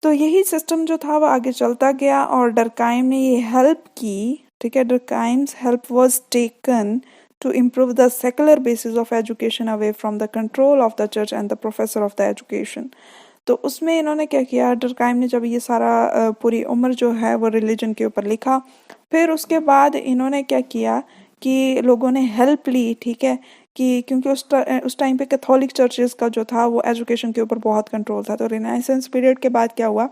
तो यही सिस्टम जो था वो आगे चलता गया और डरकाइम ने ये हेल्प की, ठीक है, Durkheim's help was taken to improve the secular basis of education away from the control of the church and the professor of the education. तो उसमें इन्होंने क्या किया, डरकाइम ने जब ये सारा पूरी उम्र जो है वो रिलीजन के ऊपर लिखा, फिर उसके बाद इन्होंने क्या किया कि लोगों ने हेल्प ली, ठीक है, कि क्योंकि उस टाइम पे कैथोलिक चर्चेस का जो था वो एजुकेशन के ऊपर बहुत कंट्रोल था। तो रिनाइसेंस पीरियड के बाद क्या हुआ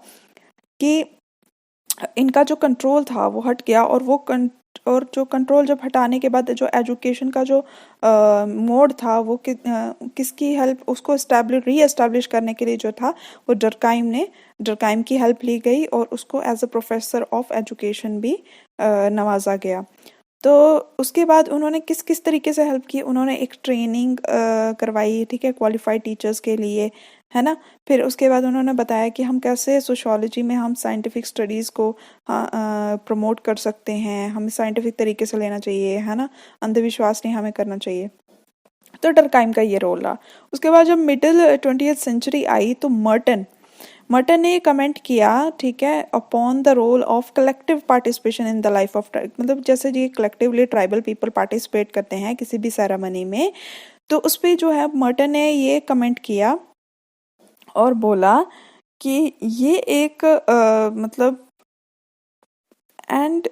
कि इनका जो कंट्रोल था वो हट गया, और जो कंट्रोल जब हटाने के बाद जो एजुकेशन का जो मोड था वो किसकी हेल्प, उसको री एस्टैब्लिश करने के लिए जो था वो डरकाइम की हेल्प ली गई और उसको as a professor of education भी नवाजा गया। तो उसके बाद उन्होंने किस किस तरीके से हेल्प की, उन्होंने एक ट्रेनिंग करवाई, ठीक है, क्वालिफाइड टीचर्स के लिए, है ना। फिर उसके बाद उन्होंने बताया कि हम कैसे सोशियोलॉजी में हम साइंटिफिक स्टडीज़ को प्रमोट कर सकते हैं, हमें साइंटिफिक तरीके से लेना चाहिए, है ना, अंधविश्वास नहीं हमें करना चाहिए। तो डरकाइम का ये रोल रहा। उसके बाद जब मिडिल 20th सेंचुरी आई तो मर्टन ने कमेंट किया, ठीक है, upon the role of collective participation in the life of, मतलब जैसे जी कलेक्टिवली ट्राइबल पीपल पार्टिसिपेट करते हैं किसी भी सेरेमनी में, तो उस पर जो है मर्टन ने ये कमेंट किया और बोला कि ये एक मतलब एंड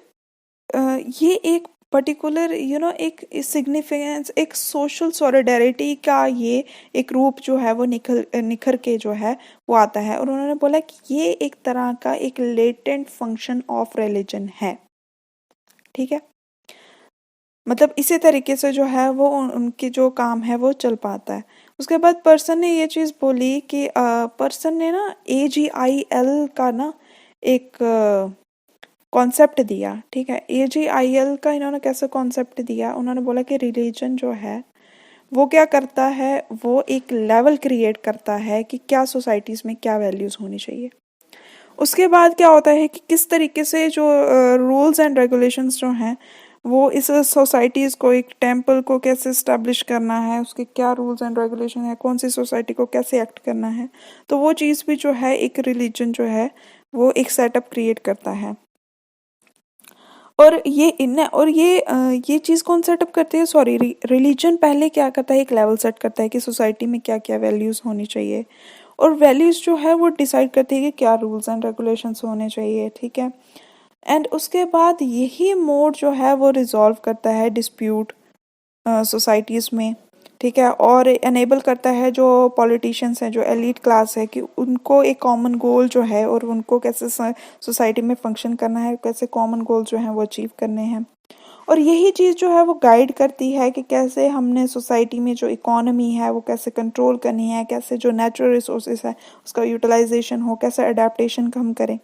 ये एक पर्टिकुलर एक सिग्निफिकेंस, एक सोशल सॉलिडेरिटी का ये एक रूप जो है वो निखर के जो है वो आता है। और उन्होंने बोला कि ये एक तरह का एक लेटेंट फंक्शन ऑफ रिलीजन है, ठीक है, मतलब इसी तरीके से जो है वो उनकी जो काम है वो चल पाता है। उसके बाद पर्सन ने ये चीज़ बोली कि पर्सन ने ना AGIL का ना एक कॉन्सेप्ट दिया, ठीक है। AGIL का इन्होंने कैसे कॉन्सेप्ट दिया, उन्होंने बोला कि रिलीजन जो है वो क्या करता है, वो एक लेवल क्रिएट करता है कि क्या सोसाइटीज़ में क्या वैल्यूज़ होनी चाहिए। उसके बाद क्या होता है कि किस तरीके से जो रूल्स एंड रेगुलेशंस जो हैं वो इस सोसाइटीज़ को, एक टेम्पल को कैसे इस्टेब्लिश करना है, उसके क्या रूल्स एंड रेगुलेशन है, कौन सी सोसाइटी को कैसे एक्ट करना है, तो वो चीज़ भी जो है एक रिलीजन जो है वो एक सेटअप क्रिएट करता है। और ये चीज़ कौन सेटअप करती है, सॉरी, रिलीजन पहले क्या करता है, एक लेवल सेट करता है कि सोसाइटी में क्या क्या वैल्यूज़ होनी चाहिए, और वैल्यूज़ जो है वो डिसाइड करती है कि क्या रूल्स एंड रेगुलेशंस होने चाहिए, ठीक है। एंड उसके बाद यही मोड जो है वो रिजॉल्व करता है डिस्प्यूट सोसाइटीज़ में, ठीक है, और एनेबल करता है जो पॉलिटिशियंस हैं, जो एलीट क्लास है, कि उनको एक कॉमन गोल जो है और उनको कैसे सोसाइटी में फंक्शन करना है, कैसे कॉमन गोल जो हैं वो अचीव करने हैं। और यही चीज़ जो है वो गाइड करती है कि कैसे हमने सोसाइटी में जो इकोनॉमी है वो कैसे कंट्रोल करनी है, कैसे जो नेचुरल रिसोर्सेज है उसका यूटिलाइजेशन हो, कैसे अडेप्टेशन हम करें।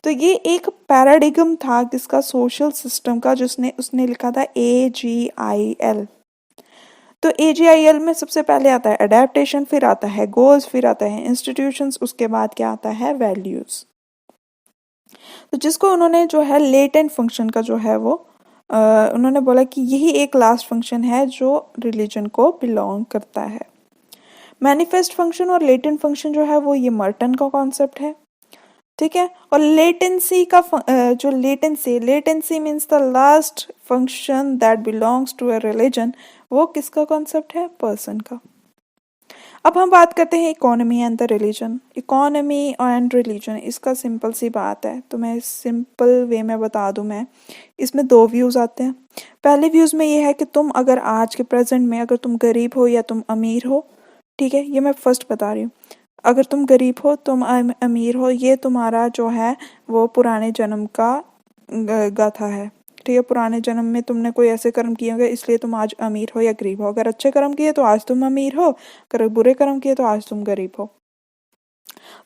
तो ये एक पैराडिगम था किसका, सोशल सिस्टम का, जिसने उसने लिखा था AGIL। तो AGIL में सबसे पहले आता है अडेप्टेशन, फिर आता है गोल्स, फिर आता है इंस्टीट्यूशंस, उसके बाद क्या आता है वैल्यूज। तो जिसको उन्होंने जो है लेटेंट फंक्शन का जो है वो उन्होंने बोला कि यही एक लास्ट फंक्शन है जो रिलीजन को बिलोंग करता है। मैनिफेस्ट फंक्शन और लेटेंट फंक्शन जो है वो ये मर्टन का कॉन्सेप्ट है, ठीक है। और लेटेंसी का जो latency means the last function that belongs to a religion, वो किसका कॉन्सेप्ट है, पर्सन का। अब हम बात करते हैं economy and the religion. Economy and religion, इसका सिंपल सी बात है, तो मैं सिंपल वे में बता दूं, मैं इसमें दो व्यूज़ आते हैं। पहले व्यूज़ में ये है कि तुम अगर आज के प्रेजेंट में अगर तुम गरीब हो या तुम अमीर हो, ठीक है, ये मैं फर्स्ट बता रही हूँ। अगर तुम गरीब हो, तुम अमीर हो, ये तुम्हारा जो है वो पुराने जन्म का गाथा है, ठीक है। पुराने जन्म में तुमने कोई ऐसे कर्म किए होंगे इसलिए तुम आज अमीर हो या गरीब हो। अगर अच्छे कर्म किए तो आज तुम अमीर हो, अगर बुरे कर्म किए तो आज तुम गरीब हो।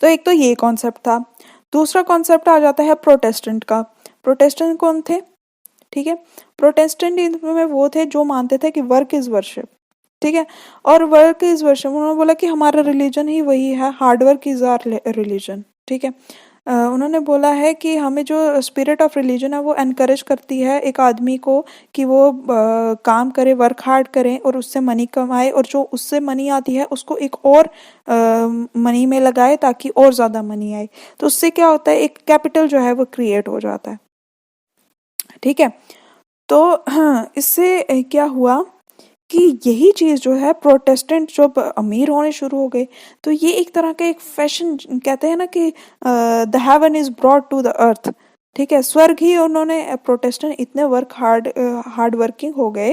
तो एक तो ये कॉन्सेप्ट था। दूसरा कॉन्सेप्ट आ जाता है प्रोटेस्टेंट का। प्रोटेस्टेंट कौन थे, ठीक है। प्रोटेस्टेंट में वो थे जो मानते थे कि वर्क इज वर्शिप, ठीक है। और वर्क इज वर्शिप, उन्होंने बोला कि हमारा रिलीजन ही वही है, hard work is our religion, ठीक है। उन्होंने बोला है कि हमें जो स्पिरिट ऑफ रिलीजन है वो एनकरेज करती है एक आदमी को कि वो काम करे, वर्क हार्ड करें और उससे मनी कमाए, और जो उससे मनी आती है उसको एक और मनी में लगाए ताकि और ज़्यादा मनी आए। तो उससे क्या होता है, एक कैपिटल जो है वो क्रिएट हो जाता है, ठीक है। तो इससे क्या हुआ कि यही चीज़ जो है प्रोटेस्टेंट जब अमीर होने शुरू हो गए, तो ये एक तरह का एक फैशन, कहते हैं ना कि the heaven is brought to the earth, ठीक है। स्वर्ग ही उन्होंने, प्रोटेस्टेंट इतने हार्ड वर्किंग हो गए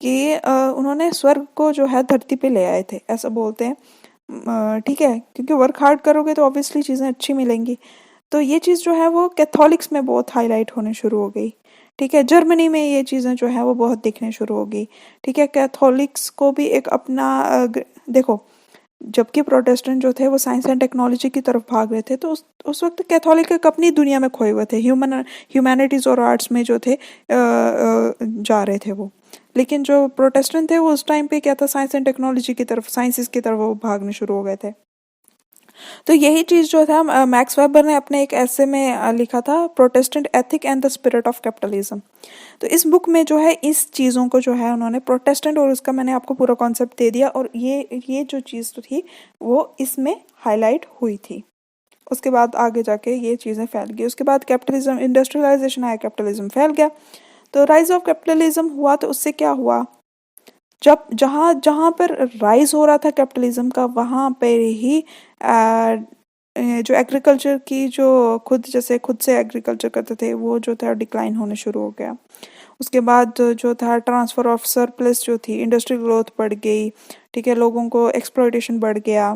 कि उन्होंने स्वर्ग को जो है धरती पे ले आए थे, ऐसा बोलते हैं। ठीक है, क्योंकि वर्क हार्ड करोगे तो ऑब्वियसली चीज़ें अच्छी मिलेंगी। तो ये चीज़ जो है वो कैथोलिक्स में बहुत हाईलाइट होने शुरू हो गई, ठीक है। जर्मनी में ये चीज़ें जो है वो बहुत दिखने शुरू हो गई, ठीक है। कैथोलिक्स को भी एक अपना देखो, जबकि प्रोटेस्टेंट जो थे वो साइंस एंड टेक्नोलॉजी की तरफ भाग रहे थे, तो उस वक्त कैथोलिक एक अपनी दुनिया में खोए हुए थे, ह्यूमैनिटीज़ और आर्ट्स में जो थे जा रहे थे वो। लेकिन जो प्रोटेस्टेंट थे वो उस टाइम पे क्या था, साइंस एंड टेक्नोलॉजी की तरफ, साइंसेस की तरफ वो भागने शुरू हो गए थे। तो यही चीज़ जो था मैक्स वेबर ने अपने एक ऐसे में लिखा था, Protestant ethic and the spirit of capitalism. तो इस बुक में जो है इस चीज़ों को जो है उन्होंने प्रोटेस्टेंट, और उसका मैंने आपको पूरा कॉन्सेप्ट दे दिया, और ये जो चीज़ थी वो इसमें हाईलाइट हुई थी। उसके बाद आगे जाके ये चीज़ें फैल गई, उसके बाद कैपिटलिज्म, इंडस्ट्रियलाइजेशन आया, कैपिटलिज्म फैल गया। तो राइज ऑफ कैपिटलिज्म हुआ, तो उससे क्या हुआ, जब जहाँ जहाँ पर राइज हो रहा था कैपिटलिज्म का, वहाँ पर ही जो एग्रीकल्चर की, जो खुद से एग्रीकल्चर करते थे, वो जो था डिक्लाइन होने शुरू हो गया। उसके बाद जो था ट्रांसफ़र ऑफ सरप्लस जो थी, इंडस्ट्रियल ग्रोथ बढ़ गई, ठीक है, लोगों को एक्सप्लॉयटेशन बढ़ गया।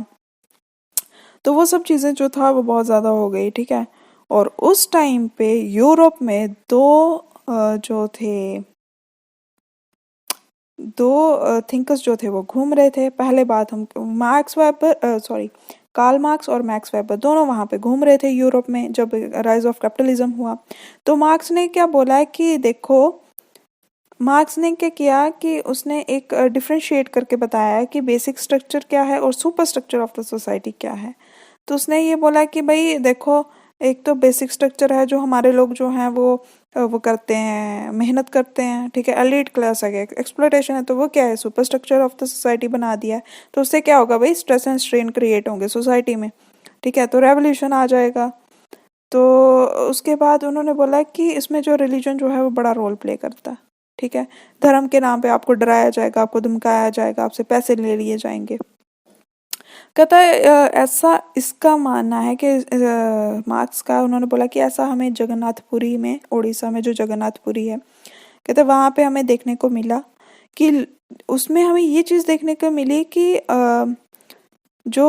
तो वो सब चीज़ें जो था वो बहुत ज़्यादा हो गई, ठीक है। और उस टाइम पे यूरोप में जो थे दो थिंकर्स जो थे वो घूम रहे थे। पहले बात हम Marx Weber, sorry, Karl Marx और मैक्स वेबर दोनों वहाँ पे घूम रहे थे यूरोप में जब राइज ऑफ कैपिटलिज्म हुआ। तो मार्क्स ने क्या बोला कि देखो, मार्क्स ने क्या किया कि उसने एक डिफ्रेंशिएट करके बताया कि बेसिक स्ट्रक्चर क्या है और super structure of the society क्या है। तो उसने ये बोला कि भाई देखो, एक तो बेसिक स्ट्रक्चर है जो हमारे लोग जो हैं वो करते हैं, मेहनत करते हैं, ठीक है, एलीट क्लास है, एक्सप्लॉयटेशन है, तो वो क्या है, super structure of the society बना दिया है। तो उससे क्या होगा भाई, स्ट्रेस एंड स्ट्रेन क्रिएट होंगे सोसाइटी में, ठीक है, तो रेवोल्यूशन आ जाएगा। तो उसके बाद उन्होंने बोला कि इसमें जो रिलीजन जो है वो बड़ा रोल प्ले करता है, ठीक है। धर्म के नाम पे आपको डराया जाएगा, आपको धमकाया जाएगा, आपसे पैसे ले लिए जाएंगे। कहता है ऐसा इसका मानना है कि मार्क्स का, उन्होंने बोला कि ऐसा हमें जगन्नाथपुरी में, उड़ीसा में जो जगन्नाथपुरी है, कहते वहाँ पे हमें देखने को मिला कि उसमें हमें ये चीज़ देखने को मिली कि जो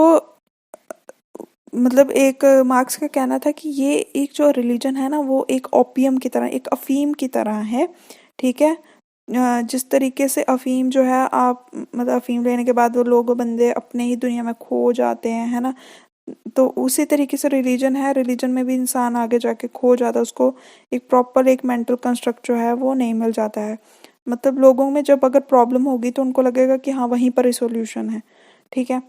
मतलब एक मार्क्स का कहना था कि ये एक जो रिलीजन है ना वो एक ओपियम की तरह, एक अफीम की तरह है, ठीक है। जिस तरीके से अफीम जो है, आप मतलब अफीम लेने के बाद वो लोग बंदे अपने ही दुनिया में खो जाते हैं, है ना। तो उसी तरीके से रिलीजन है, रिलीजन में भी इंसान आगे जाके खो जाता है, उसको एक प्रॉपर एक मेंटल कंस्ट्रक्ट जो है वो नहीं मिल जाता है। मतलब लोगों में जब अगर प्रॉब्लम होगी तो उनको लगेगा कि हाँ वहीं पर ही सॉल्यूशन है, ठीक है।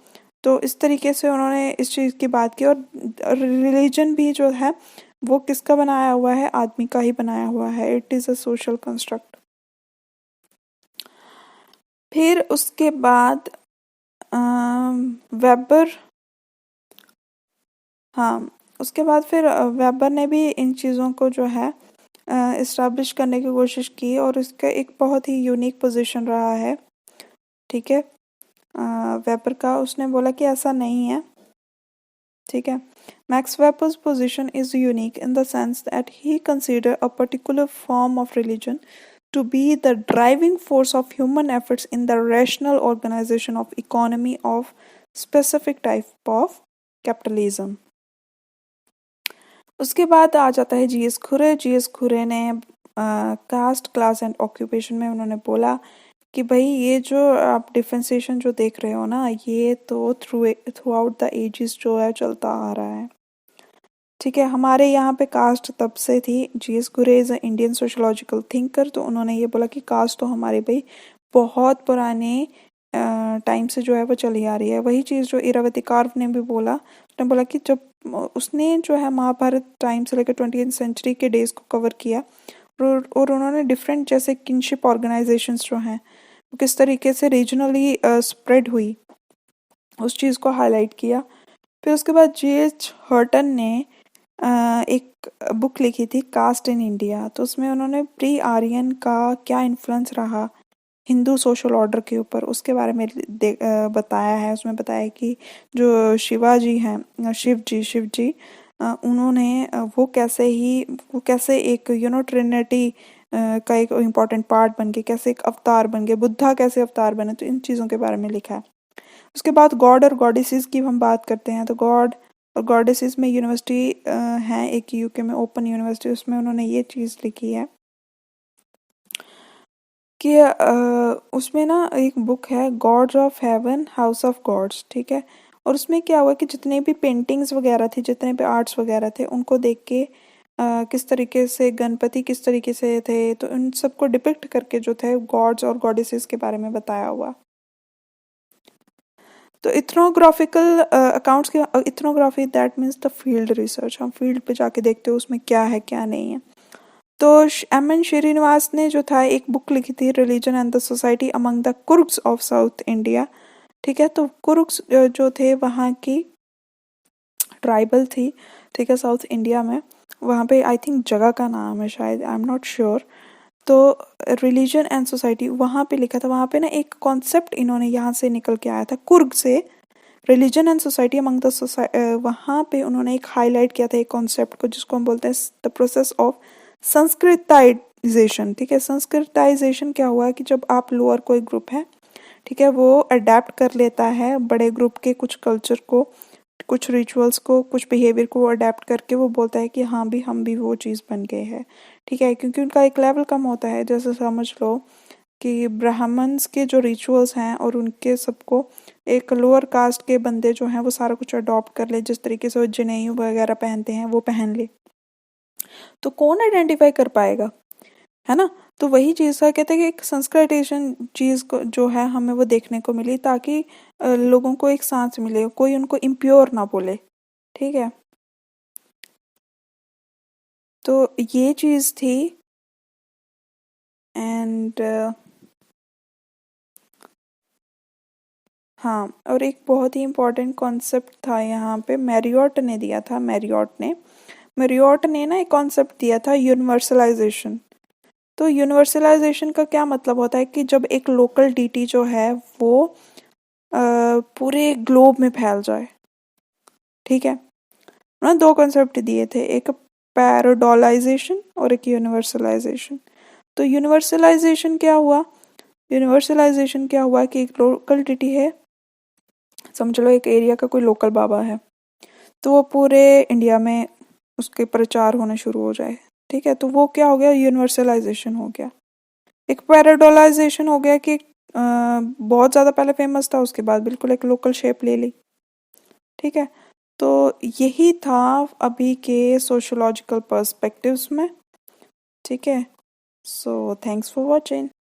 तो इस तरीके से उन्होंने इस चीज़ की बात की। और रिलीजन भी जो है वो किसका बनाया हुआ है, आदमी का ही बनाया हुआ है, it is a social construct. फिर उसके बाद वेबर, हाँ, उसके बाद फिर वेबर ने भी इन चीज़ों को जो है इस्टेब्लिश करने की कोशिश की, और इसका एक बहुत ही यूनिक पोजीशन रहा है, ठीक है। वेबर का, उसने बोला कि ऐसा नहीं है, ठीक है। Max Weber's position is unique in the sense that he consider a particular form of religion to be the driving force of human efforts in the rational organization of economy of specific type of capitalism। उसके बाद आ जाता है जीएस खुरे। जीएस खुरे ने कास्ट, क्लास एंड ऑक्यूपेशन में उन्होंने बोला कि भाई ये जो आप डिफ्रेंसिएशन जो देख रहे हो ना, ये तो थ्रू आउट द एजेस जो है चलता आ रहा है। ठीक है, हमारे यहाँ पे कास्ट तब से थी। जीएस गुरे is a Indian sociological thinker, तो उन्होंने ये बोला कि कास्ट तो हमारे भाई बहुत पुराने टाइम से जो है वो चली आ रही है। वही चीज़ जो इरावती कार्व ने भी बोला, उसने बोला कि जब उसने जो है महाभारत टाइम से लेकर 20th सेंचुरी के डेज को कवर किया, और उन्होंने डिफरेंट जैसे किनशिप ऑर्गेनाइजेशंस जो हैं वो किस तरीके से रीजनली स्प्रेड हुई, उस चीज़ को हाईलाइट किया। फिर उसके बाद जीएच हर्टन ने एक बुक लिखी थी कास्ट इन इंडिया, तो उसमें उन्होंने प्री आर्यन का क्या इन्फ्लुएंस रहा हिंदू सोशल ऑर्डर के ऊपर उसके बारे में बताया है। उसमें बताया कि जो शिवाजी हैं, शिव जी उन्होंने वो कैसे एक ट्रिनिटी का एक इम्पॉर्टेंट पार्ट बन गए, कैसे एक अवतार बन गए, बुद्धा कैसे अवतार बने, तो इन चीज़ों के बारे में लिखा है। उसके बाद गॉड और गॉडेसेस की हम बात करते हैं, तो गॉड और गॉडेसेस में यूनिवर्सिटी है एक यूके में ओपन यूनिवर्सिटी, उसमें उन्होंने ये चीज़ लिखी है कि उसमें ना एक बुक है gods of heaven house of gods, ठीक है। और उसमें क्या हुआ कि जितने भी पेंटिंग्स वगैरह थे, जितने भी आर्ट्स वगैरह थे, उनको देख के किस तरीके से गणपति किस तरीके से थे, तो उन सबको डिपिक्ट करके जो थे गॉड्स और गॉडेसेस के बारे में बताया हुआ। तो इथनोग्राफिकल अकाउंट्स के ethnography that means the field research, हम फील्ड पे जाके देखते हो उसमें क्या है क्या नहीं है। तो एम.एन. श्रीनिवास ने जो था एक बुक लिखी थी religion and the society among the Coorgs of South India, ठीक है। तो कुर्ग्स जो थे वहाँ की ट्राइबल थी, ठीक है, साउथ इंडिया में। वहाँ पे आई थिंक जगह का नाम है शायद, आई एम नॉट श्योर। तो रिलीजन एंड सोसाइटी वहाँ पे लिखा था, वहाँ पे ना एक कॉन्सेप्ट इन्होंने यहाँ से निकल के आया था कुर्ग से, religion and society among the वहाँ पे उन्होंने एक हाईलाइट किया था एक कॉन्सेप्ट को, जिसको हम बोलते हैं द प्रोसेस ऑफ संस्कृताइजेशन, ठीक है। संस्कृताइजेशन क्या हुआ कि जब आप लोअर कोई ग्रुप है, ठीक है, वो अडेप्ट कर लेता है बड़े ग्रुप के कुछ कल्चर को, कुछ रिचुअल्स को, कुछ बिहेवियर को अडेप्ट करके वो बोलता है कि हाँ भी हम भी वो चीज़ बन गए हैं, ठीक है। क्योंकि उनका एक लेवल कम होता है, जैसे समझ लो कि ब्राह्मण्स के जो रिचुअल्स हैं और उनके सबको एक लोअर कास्ट के बंदे जो हैं वो सारा कुछ अडॉप्ट कर ले, जिस तरीके से वो जनेऊ वगैरह पहनते हैं वो पहन ले, तो कौन आइडेंटिफाई कर पाएगा, है ना। तो वही चीज़ का कहते हैं कि एक संस्कृताइजेशन चीज़ को जो है हमें वो देखने को मिली, ताकि लोगों को एक सांस मिले, कोई उनको इम्प्योर ना बोले, ठीक है। तो ये चीज़ थी। एंड हाँ, और एक बहुत ही इम्पोर्टेंट कॉन्सेप्ट था यहाँ पे, मैरियट ने दिया था, मैरियट ने ना एक कॉन्सेप्ट दिया था यूनिवर्सलाइजेशन। तो यूनिवर्सलाइजेशन का क्या मतलब होता है कि जब एक लोकल डीटी जो है वो पूरे ग्लोब में फैल जाए, ठीक है। उन्होंने दो कॉन्सेप्ट दिए थे, एक पैराडोलाइजेशन और एक यूनिवर्सलाइजेशन। तो यूनिवर्सलाइजेशन क्या हुआ कि एक लोकल डिटी है, समझ लो एक एरिया का कोई लोकल बाबा है, तो वो पूरे इंडिया में उसके प्रचार होने शुरू हो जाए, ठीक है। तो वो क्या हो गया, यूनिवर्सलाइजेशन हो गया। एक पैराडोलाइजेशन हो गया कि बहुत ज़्यादा पहले फेमस था, उसके बाद बिल्कुल एक लोकल शेप ले ली, ठीक है। तो यही था अभी के सोशोलॉजिकल पर्सपेक्टिव्स में, ठीक है। So thanks for watching.